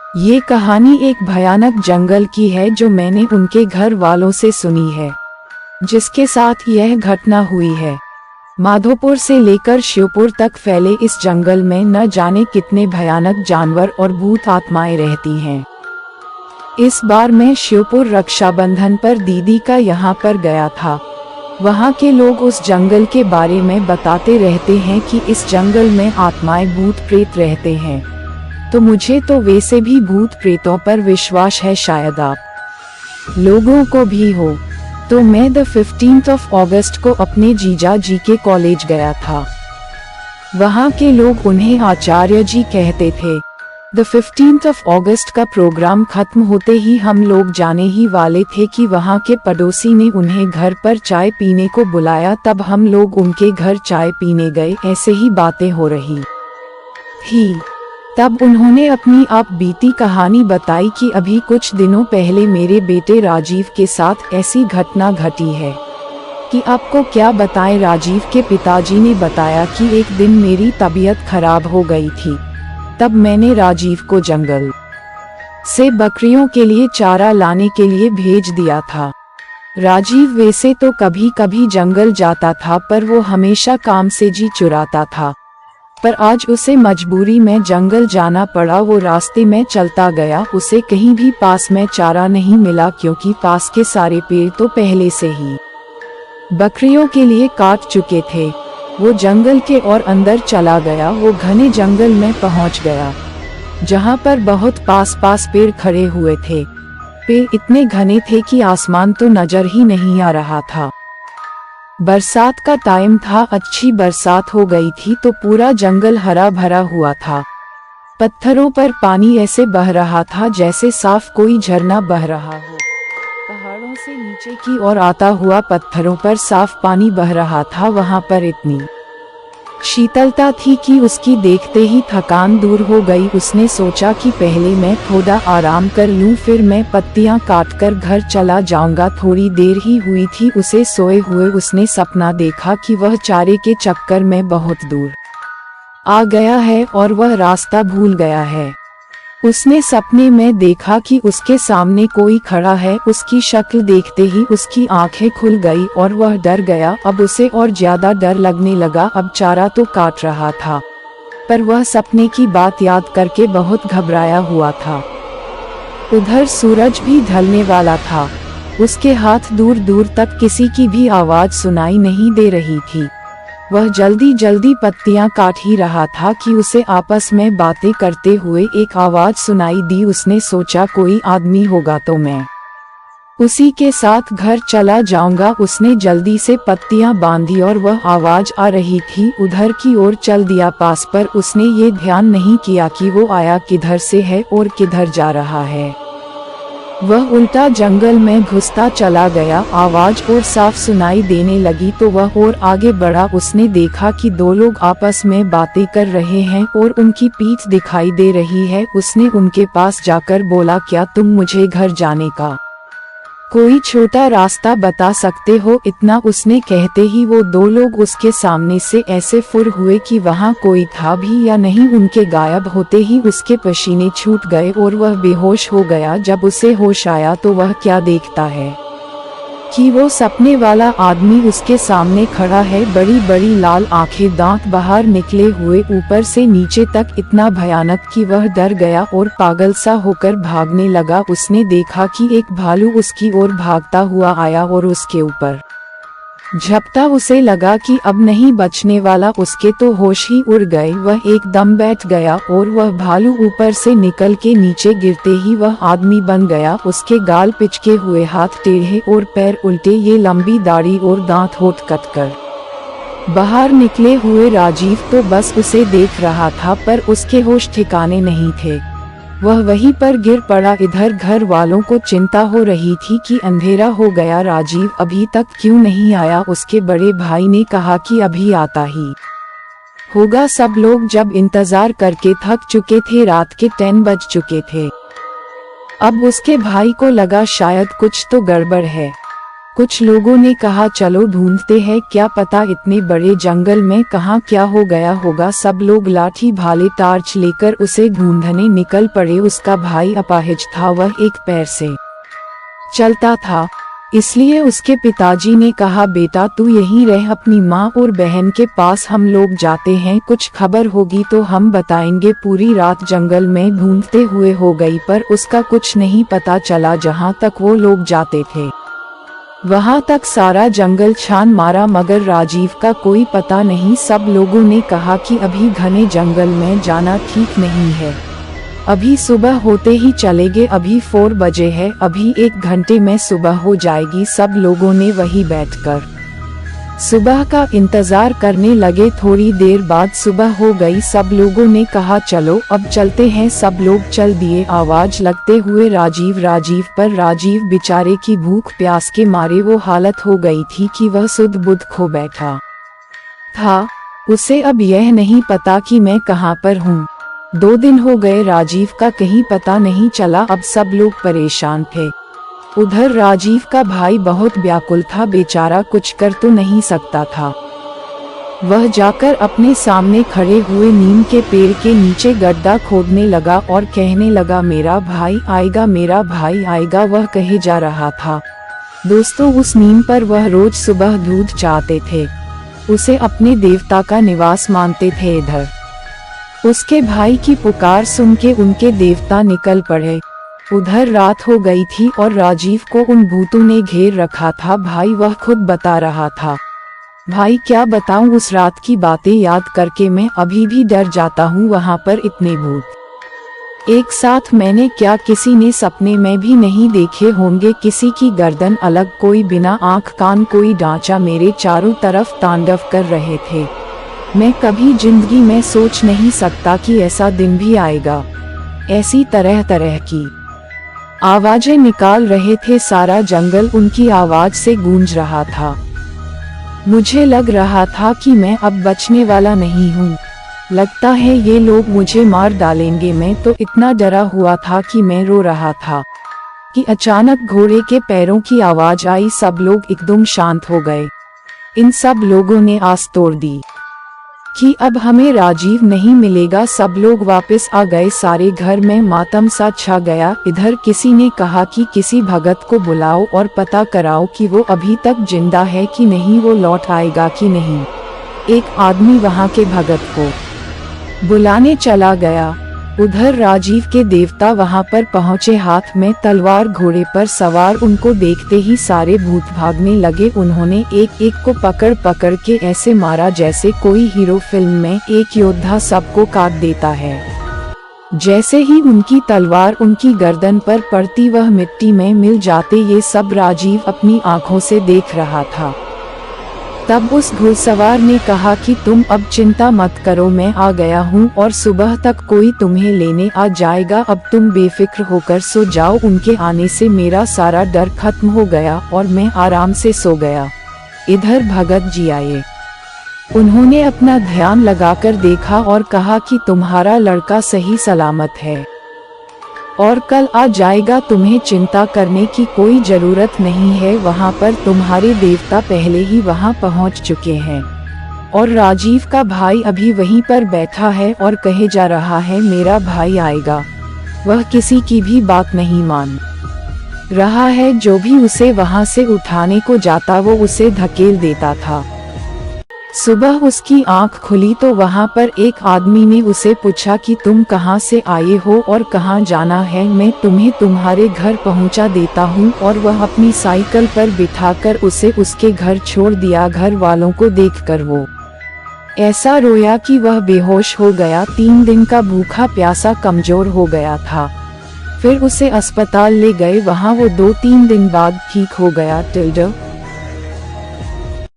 ये कहानी एक भयानक जंगल की है जो मैंने उनके घर वालों से सुनी है, जिसके साथ यह घटना हुई है। माधोपुर से लेकर शिवपुर तक फैले इस जंगल में न जाने कितने भयानक जानवर और भूत आत्माएं रहती हैं। इस बार मैं शिवपुर रक्षाबंधन पर दीदी का यहाँ पर गया था। वहाँ के लोग उस जंगल के बारे में बताते रहते हैं कि इस जंगल में आत्माएं भूत प्रेत रहते हैं। तो मुझे तो वैसे भी भूत प्रेतों पर विश्वास है, शायद आप लोगों को भी हो। तो मैं 15 अगस्त को अपने जीजा जी के कॉलेज गया था। वहाँ के लोग उन्हें आचार्य जी कहते थे। 15 अगस्त का प्रोग्राम खत्म होते ही हम लोग जाने ही वाले थे कि वहाँ के पड़ोसी ने उन्हें घर पर चाय पीने को बुलाया। तब हम लोग उनके घर चाय पीने गए। ऐसे ही बातें हो रही थी। तब उन्होंने अपनी आप बीती कहानी बताई कि अभी कुछ दिनों पहले मेरे बेटे राजीव के साथ ऐसी घटना घटी है कि आपको क्या बताएं। राजीव के पिताजी ने बताया कि एक दिन मेरी तबीयत खराब हो गई थी। तब मैंने राजीव को जंगल से बकरियों के लिए चारा लाने के लिए भेज दिया था। राजीव वैसे तो कभी कभी जंगल जाता था, पर वो हमेशा काम से जी चुराता था। पर आज उसे मजबूरी में जंगल जाना पड़ा। वो रास्ते में चलता गया। उसे कहीं भी पास में चारा नहीं मिला, क्योंकि पास के सारे पेड़ तो पहले से ही बकरियों के लिए काट चुके थे। वो जंगल के और अंदर चला गया। वो घने जंगल में पहुंच गया, जहां पर बहुत पास पेड़ खड़े हुए थे। पेड़ इतने घने थे कि आसमान तो नजर ही नहीं आ रहा था। बरसात का टाइम था, अच्छी बरसात हो गई थी, तो पूरा जंगल हरा भरा हुआ था। पत्थरों पर पानी ऐसे बह रहा था जैसे साफ कोई झरना बह रहा हो। पहाड़ों से नीचे की ओर आता हुआ पत्थरों पर साफ पानी बह रहा था। वहां पर इतनी शीतलता थी कि उसकी देखते ही थकान दूर हो गई। उसने सोचा कि पहले मैं थोड़ा आराम कर लूं, फिर मैं पत्तियां काटकर घर चला जाऊंगा। थोड़ी देर ही हुई थी उसे सोए हुए। उसने सपना देखा कि वह चारे के चक्कर में बहुत दूर आ गया है और वह रास्ता भूल गया है। उसने सपने में देखा कि उसके सामने कोई खड़ा है। उसकी शक्ल देखते ही उसकी आंखें खुल गई और वह डर गया। अब उसे और ज्यादा डर लगने लगा। अब चारा तो काट रहा था, पर वह सपने की बात याद करके बहुत घबराया हुआ था। उधर सूरज भी ढलने वाला था। उसके हाथ दूर दूर तक किसी की भी आवाज सुनाई नहीं दे रही थी। वह जल्दी जल्दी पत्तियां काट ही रहा था कि उसे आपस में बातें करते हुए एक आवाज सुनाई दी। उसने सोचा कोई आदमी होगा तो मैं उसी के साथ घर चला जाऊंगा। उसने जल्दी से पत्तियां बांधी और वह आवाज आ रही थी उधर की ओर चल दिया पास। पर उसने ये ध्यान नहीं किया कि वो आया किधर से है और किधर जा रहा है। वह उल्टा जंगल में घुसता चला गया। आवाज और साफ सुनाई देने लगी तो वह और आगे बढ़ा। उसने देखा कि दो लोग आपस में बातें कर रहे हैं और उनकी पीठ दिखाई दे रही है। उसने उनके पास जाकर बोला, क्या तुम मुझे घर जाने का कोई छोटा रास्ता बता सकते हो? इतना उसने कहते ही वो दो लोग उसके सामने से ऐसे फुर हुए कि वहां कोई था भी या नहीं। उनके गायब होते ही उसके पसीने छूट गए और वह बेहोश हो गया। जब उसे होश आया तो वह क्या देखता है कि वो सपने वाला आदमी उसके सामने खड़ा है। बड़ी बड़ी लाल आंखें, दांत बाहर निकले हुए ऊपर से नीचे तक, इतना भयानक कि वह डर गया और पागल सा होकर भागने लगा। उसने देखा कि एक भालू उसकी ओर भागता हुआ आया और उसके ऊपर झपटा। उसे लगा कि अब नहीं बचने वाला। उसके तो होश ही उड़ गए। वह एकदम बैठ गया और वह भालू ऊपर से निकल के नीचे गिरते ही वह आदमी बन गया। उसके गाल पिचके हुए, हाथ टेढ़े और पैर उल्टे, ये लंबी दाढ़ी और दांत होठ कटकर बाहर निकले हुए। राजीव तो बस उसे देख रहा था, पर उसके होश ठिकाने नहीं थे। वह वहीं पर गिर पड़ा। इधर घर वालों को चिंता हो रही थी कि अंधेरा हो गया, राजीव अभी तक क्यों नहीं आया। उसके बड़े भाई ने कहा कि अभी आता ही होगा। सब लोग जब इंतजार करके थक चुके थे, रात के 10 बज चुके थे। अब उसके भाई को लगा शायद कुछ तो गड़बड़ है। कुछ लोगों ने कहा चलो ढूंढते हैं, क्या पता इतने बड़े जंगल में कहाँ क्या हो गया होगा। सब लोग लाठी भाले टार्च लेकर उसे ढूंढने निकल पड़े। उसका भाई अपाहिज था, वह एक पैर से चलता था, इसलिए उसके पिताजी ने कहा बेटा तू यहीं रह अपनी माँ और बहन के पास, हम लोग जाते हैं, कुछ खबर होगी तो हम बताएंगे। पूरी रात जंगल में ढूंढते हुए हो गई पर उसका कुछ नहीं पता चला। जहाँ तक वो लोग जाते थे वहाँ तक सारा जंगल छान मारा मगर राजीव का कोई पता नहीं। सब लोगों ने कहा कि अभी घने जंगल में जाना ठीक नहीं है, अभी सुबह होते ही चलेंगे, अभी 4 बजे है, अभी 1 घंटे में सुबह हो जाएगी। सब लोगों ने वहीं बैठकर सुबह का इंतजार करने लगे। थोड़ी देर बाद सुबह हो गई। सब लोगों ने कहा चलो अब चलते हैं। सब लोग चल दिए आवाज लगते हुए राजीव पर। राजीव बेचारे की भूख प्यास के मारे वो हालत हो गई थी कि वह सुध बुध खो बैठा था। उसे अब यह नहीं पता कि मैं कहाँ पर हूँ। 2 दिन हो गए, राजीव का कहीं पता नहीं चला। अब सब लोग परेशान थे। उधर राजीव का भाई बहुत व्याकुल था, बेचारा कुछ कर तो नहीं सकता था। वह जाकर अपने सामने खड़े हुए नीम के पेड़ के नीचे गड्ढा खोदने लगा और कहने लगा मेरा भाई आएगा, मेरा भाई आएगा, वह कहे जा रहा था। दोस्तों उस नीम पर वह रोज सुबह दूध चाहते थे, उसे अपने देवता का निवास मानते थे। इधर उसके भाई की पुकार सुन के उनके देवता निकल पड़े। उधर रात हो गई थी और राजीव को उन भूतों ने घेर रखा था। भाई वह खुद बता रहा था, भाई क्या बताऊं, उस रात की बातें याद करके मैं अभी भी डर जाता हूँ। वहाँ पर इतने भूत एक साथ मैंने क्या किसी ने सपने में भी नहीं देखे होंगे। किसी की गर्दन अलग, कोई बिना आँख कान, कोई ढांचा मेरे चारों तरफ तांडव कर रहे थे। मैं कभी जिंदगी में सोच नहीं सकता कि ऐसा दिन भी आएगा। ऐसी तरह तरह की आवाजें निकाल रहे थे, सारा जंगल उनकी आवाज से गूंज रहा था। मुझे लग रहा था कि मैं अब बचने वाला नहीं हूँ, लगता है ये लोग मुझे मार डालेंगे। मैं तो इतना डरा हुआ था कि मैं रो रहा था कि अचानक घोड़े के पैरों की आवाज आई। सब लोग एकदम शांत हो गए। इन सब लोगों ने आस तोड़ दी कि अब हमें राजीव नहीं मिलेगा। सब लोग वापस आ गए। सारे घर में मातम सा छा गया। इधर किसी ने कहा कि किसी भगत को बुलाओ और पता कराओ कि वो अभी तक जिंदा है कि नहीं, वो लौट आएगा कि नहीं। एक आदमी वहां के भगत को बुलाने चला गया। उधर राजीव के देवता वहां पर पहुंचे, हाथ में तलवार, घोड़े पर सवार। उनको देखते ही सारे भूत भागने लगे। उन्होंने एक एक को पकड़ पकड़ के ऐसे मारा जैसे कोई हीरो फिल्म में एक योद्धा सबको काट देता है। जैसे ही उनकी तलवार उनकी गर्दन पर पड़ती वह मिट्टी में मिल जाते। ये सब राजीव अपनी आंखों से देख रहा था। तब उस घुड़सवार ने कहा कि तुम अब चिंता मत करो, मैं आ गया हूँ और सुबह तक कोई तुम्हें लेने आ जाएगा। अब तुम बेफिक्र होकर सो जाओ। उनके आने से मेरा सारा डर खत्म हो गया और मैं आराम से सो गया। इधर भगत जी आए। उन्होंने अपना ध्यान लगाकर देखा और कहा कि तुम्हारा लड़का सही सलामत है और कल आ जाएगा, तुम्हें चिंता करने की कोई जरूरत नहीं है। वहाँ पर तुम्हारे देवता पहले ही वहाँ पहुँच चुके हैं और राजीव का भाई अभी वहीं पर बैठा है और कहे जा रहा है मेरा भाई आएगा। वह किसी की भी बात नहीं मान रहा है। जो भी उसे वहाँ से उठाने को जाता वो उसे धकेल देता था। सुबह उसकी आंख खुली तो वहां पर एक आदमी ने उसे पूछा कि तुम कहां से आए हो और कहां जाना है, मैं तुम्हें तुम्हारे घर पहुंचा देता हूं। और वह अपनी साइकिल पर बिठाकर उसे उसके घर छोड़ दिया। घर वालों को देखकर वो ऐसा रोया कि वह बेहोश हो गया। 3 दिन का भूखा प्यासा कमजोर हो गया था। फिर उसे अस्पताल ले गए, वहां वो 2-3 दिन बाद ठीक हो गया।